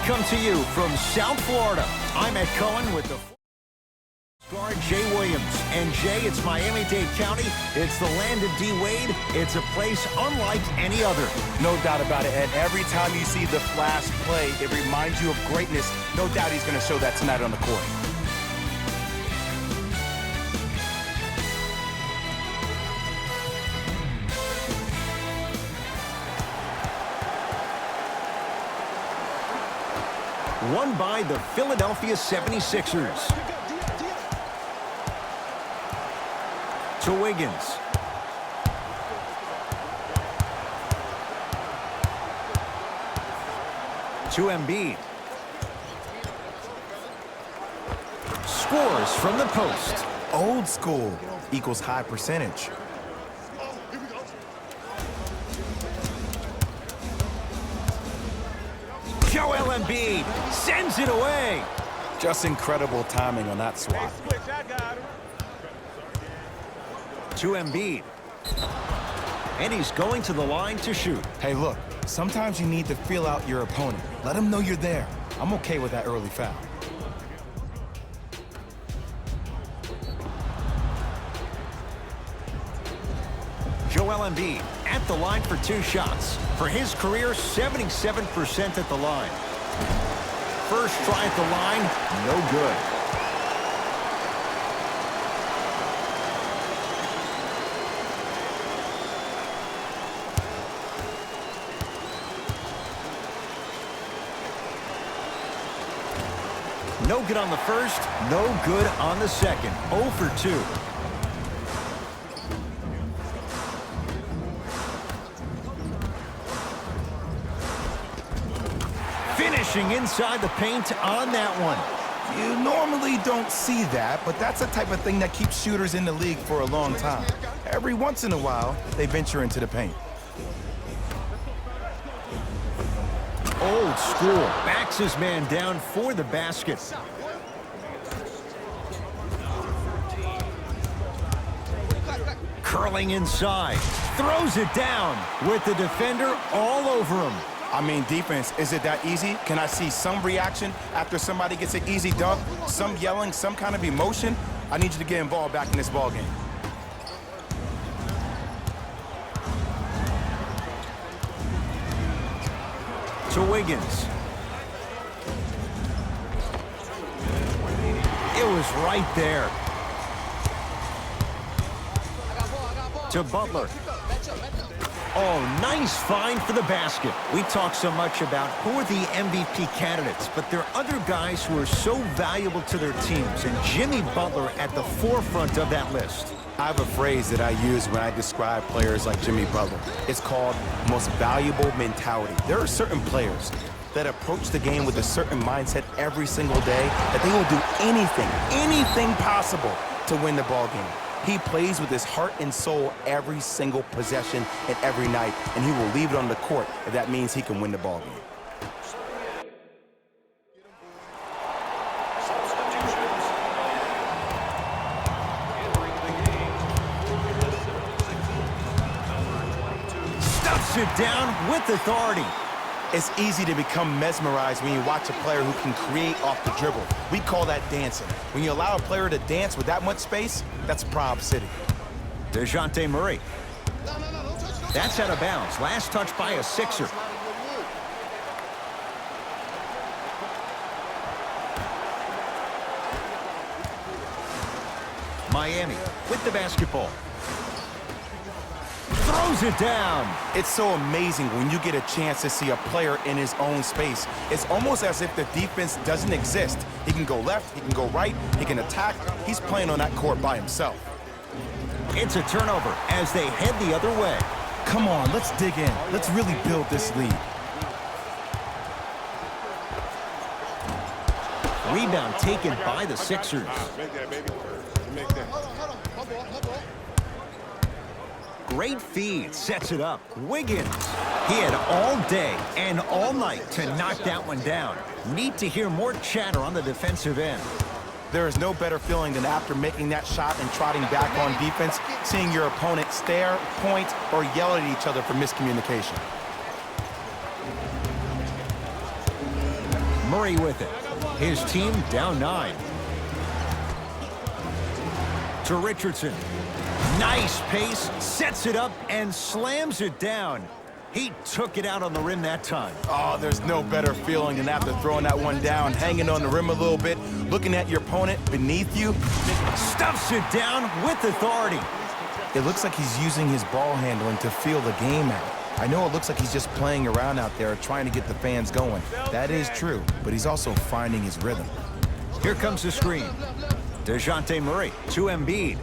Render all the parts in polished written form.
come to you from South Florida. I'm Ed Cohen with the guard Jay Williams. And Jay, it's Miami-Dade County. It's the land of D. Wade. It's a place unlike any other. No doubt about it, Ed. Every time you see the Flash play, it reminds you of greatness. No doubt he's going to show that tonight on the court. Won by the Philadelphia 76ers. To Wiggins. To Embiid. Scores from the post. Old school equals high percentage. Joel Embiid sends it away. Just incredible timing on that swat. To Embiid. And he's going to the line to shoot. Hey, look, sometimes you need to feel out your opponent. Let him know you're there. I'm okay with that early foul. Joel Embiid at the line for 2 shots. For his career, 77% at the line. First try at the line, no good. No good on the first, no good on the second. 0 for 2. Finishing inside the paint on that one. You normally don't see that, but that's the type of thing that keeps shooters in the league for a long time. Every once in a while, they venture into the paint. Old school. Backs his man down for the basket. Curling inside. Throws it down with the defender all over him. I mean, defense, is it that easy? Can I see some reaction after somebody gets an easy dunk? Some yelling, some kind of emotion? I need you to get involved back in this ballgame. To Wiggins. It was right there. To Butler. Oh, nice find for the basket. We talk so much about who are the MVP candidates, but there are other guys who are so valuable to their teams, and Jimmy Butler at the forefront of that list. I have a phrase that I use when I describe players like Jimmy Butler. It's called most valuable mentality. There are certain players that approach the game with a certain mindset every single day that they will do anything possible to win the ball game. He plays with his heart and soul every single possession and every night, and he will leave it on the court if that means he can win the ball game. Stuffs it down with authority. It's easy to become mesmerized when you watch a player who can create off the dribble. We call that dancing. When you allow a player to dance with that much space, that's Prob City. DeJounte Murray. That's out of bounds. Last touch by a Sixer. Miami with the basketball. Throws it down. It's so amazing when you get a chance to see a player in his own space. It's almost as if the defense doesn't exist. He can go left, he can go right, he can attack. He's playing on that court by himself. It's a turnover as they head the other way. Come on, let's dig in. Let's really build this lead. Rebound taken by the Sixers. Make that, baby. Make that. Great feed, sets it up. Wiggins. He had all day and all night to knock that one down. Need to hear more chatter on the defensive end. There is no better feeling than after making that shot and trotting back on defense, seeing your opponent stare, point, or yell at each other for miscommunication. Murray with it. His team down 9. To Richardson. Nice pace, sets it up, and slams it down. He took it out on the rim that time. Oh, there's no better feeling than after throwing that one down, hanging on the rim a little bit, looking at your opponent beneath you. Stuffs it down with authority. It looks like he's using his ball handling to feel the game out. I know it looks like he's just playing around out there trying to get the fans going. That is true, but he's also finding his rhythm. Here comes the screen. DeJounte Murray to Embiid.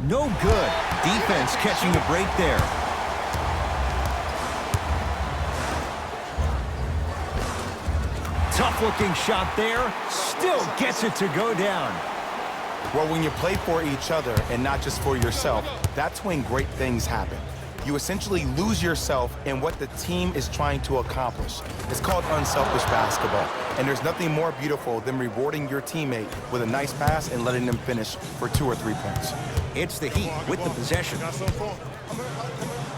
No good. Defense catching a break there. Tough-looking shot there. Still gets it to go down. Well, when you play for each other and not just for yourself, that's when great things happen. You essentially lose yourself in what the team is trying to accomplish. It's called unselfish basketball. And there's nothing more beautiful than rewarding your teammate with a nice pass and letting them finish for 2 or 3 points. It's the Heat with the possession.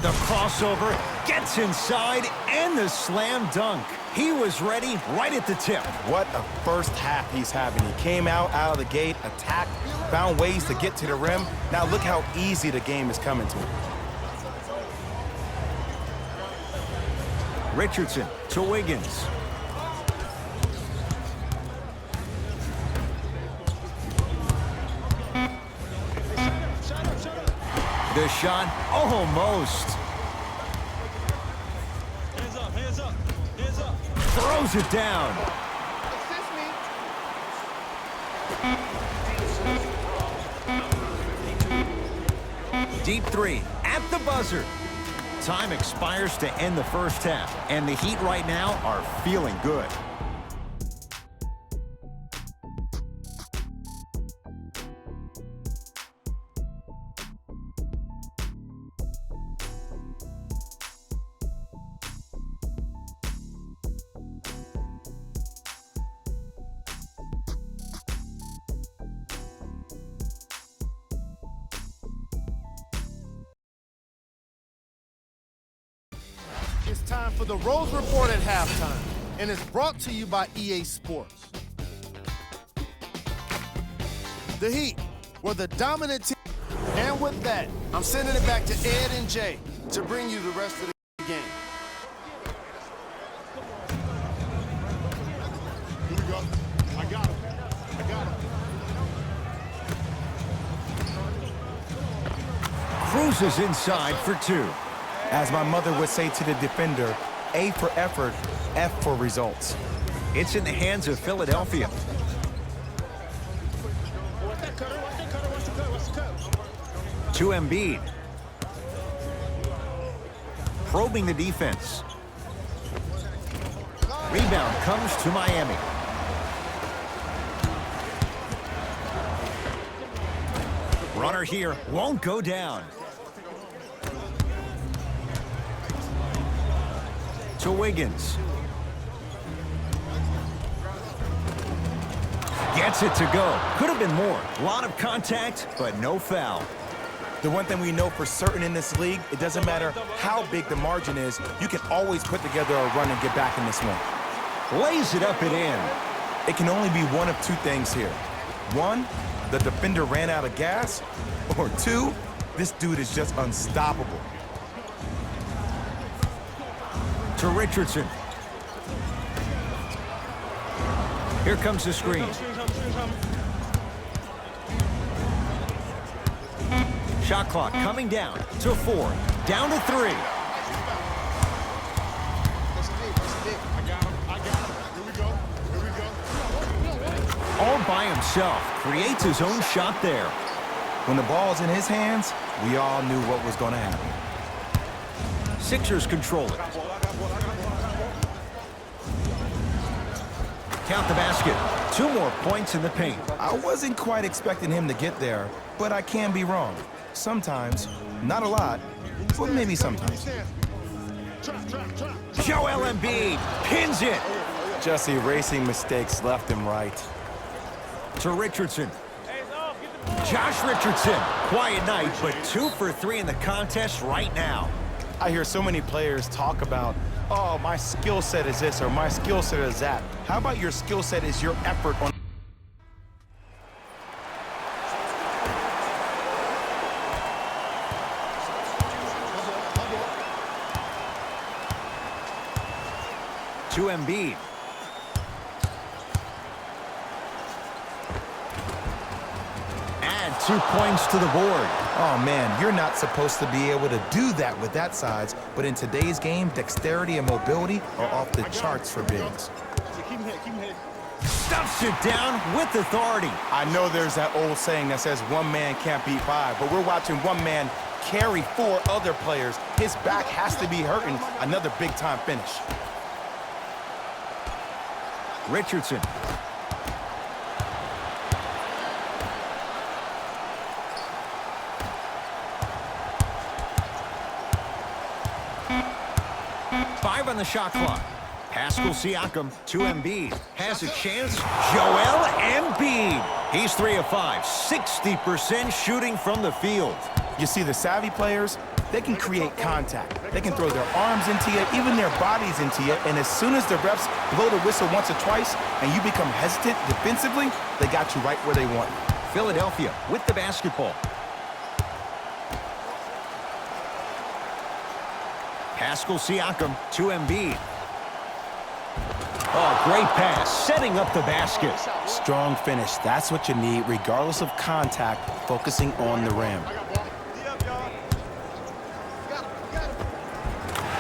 The crossover gets inside and the slam dunk. He was ready right at the tip. What a first half he's having. He came out of the gate, attacked, found ways to get to the rim. Now look how easy the game is coming to him. Richardson to Wiggins. The shot almost. Hands up. Throws it down. Deep 3 at the buzzer. Time expires to end the first half, and the Heat right now are feeling good. It's time for the Rose Report at halftime, and it's brought to you by EA Sports. The Heat were the dominant team, and with that, I'm sending it back to Ed and Jay to bring you the rest of the game. Here we go. I got him. Cruises inside for 2. As my mother would say to the defender, A for effort, F for results. It's in the hands of Philadelphia. To Embiid. Probing the defense. Rebound comes to Miami. Runner here won't go down. To Wiggins. Gets it to go. Could have been more. A lot of contact, but no foul. The one thing we know for certain in this league, it doesn't matter how big the margin is, you can always put together a run and get back in this one. Lays it up and in. It can only be one of 2 things here. 1, the defender ran out of gas, or 2, this dude is just unstoppable. To Richardson. Here comes the screen. Shot clock coming down to 4. Down to 3. All by himself. Creates his own shot there. When the ball's in his hands, we all knew what was going to happen. Sixers control it. Count the basket. 2 more points in the paint. I wasn't quite expecting him to get there, but I can be wrong. Sometimes, not a lot, but maybe sometimes. Joel Embiid pins it. Just erasing mistakes left and right. To Richardson. Josh Richardson. Quiet night, but 2 for 3 in the contest right now. I hear so many players talk about oh, my skill set is this or my skill set is that. How about your skill set is your effort on... To Embiid. Add 2 points to the board. Oh, man, you're not supposed to be able to do that with that size, but in today's game, dexterity and mobility are off the charts for bigs. Keep him hit. Stuffs it down with authority. I know there's that old saying that says one man can't beat five, but we're watching one man carry 4 other players. His back has to be hurting. Another big-time finish. Richardson. Five on the shot clock. Pascal Siakam to Embiid. Has a chance. Joel Embiid. He's 3 of 5. 60% shooting from the field. You see, the savvy players, they can create contact. They can throw their arms into you, even their bodies into you, and as soon as the refs blow the whistle once or twice and you become hesitant defensively, they got you right where they want you. Philadelphia with the basketball. Pascal Siakam to Embiid. Oh, great pass, setting up the basket. Strong finish. That's what you need, regardless of contact, focusing on the rim.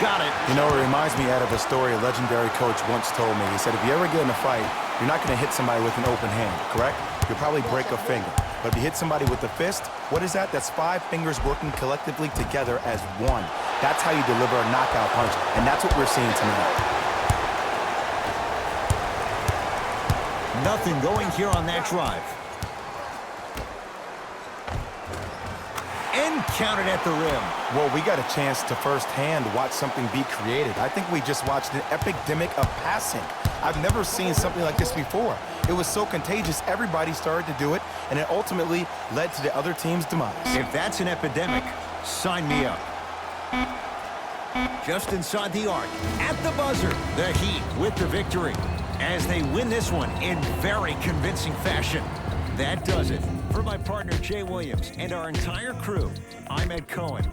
Got it. You know, it reminds me out of a story a legendary coach once told me. He said, if you ever get in a fight, you're not going to hit somebody with an open hand, correct? You'll probably break a finger. But if you hit somebody with a fist, what is that? That's 5 fingers working collectively together as one. That's how you deliver a knockout punch, and that's what we're seeing tonight. Nothing going here on that drive. And counted at the rim. Well, we got a chance to firsthand watch something be created. I think we just watched an epidemic of passing. I've never seen something like this before. It was so contagious, everybody started to do it, and it ultimately led to the other team's demise. If that's an epidemic, sign me up. Just inside the arc, at the buzzer, the Heat with the victory as they win this one in very convincing fashion. That does it. For my partner, Jay Williams, and our entire crew, I'm Ed Cohen.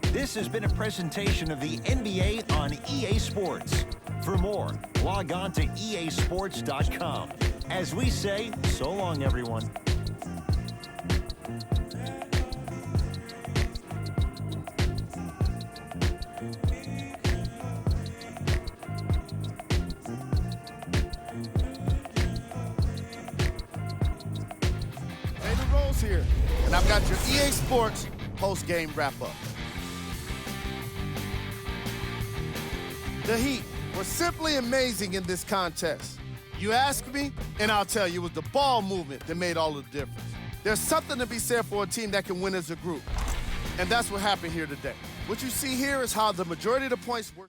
This has been a presentation of the NBA on EA Sports. For more, log on to easports.com. As we say, so long, everyone. Here, and I've got your EA Sports post-game wrap-up. The Heat were simply amazing in this contest. You ask me, and I'll tell you, it was the ball movement that made all the difference. There's something to be said for a team that can win as a group, and that's what happened here today. What you see here is how the majority of the points were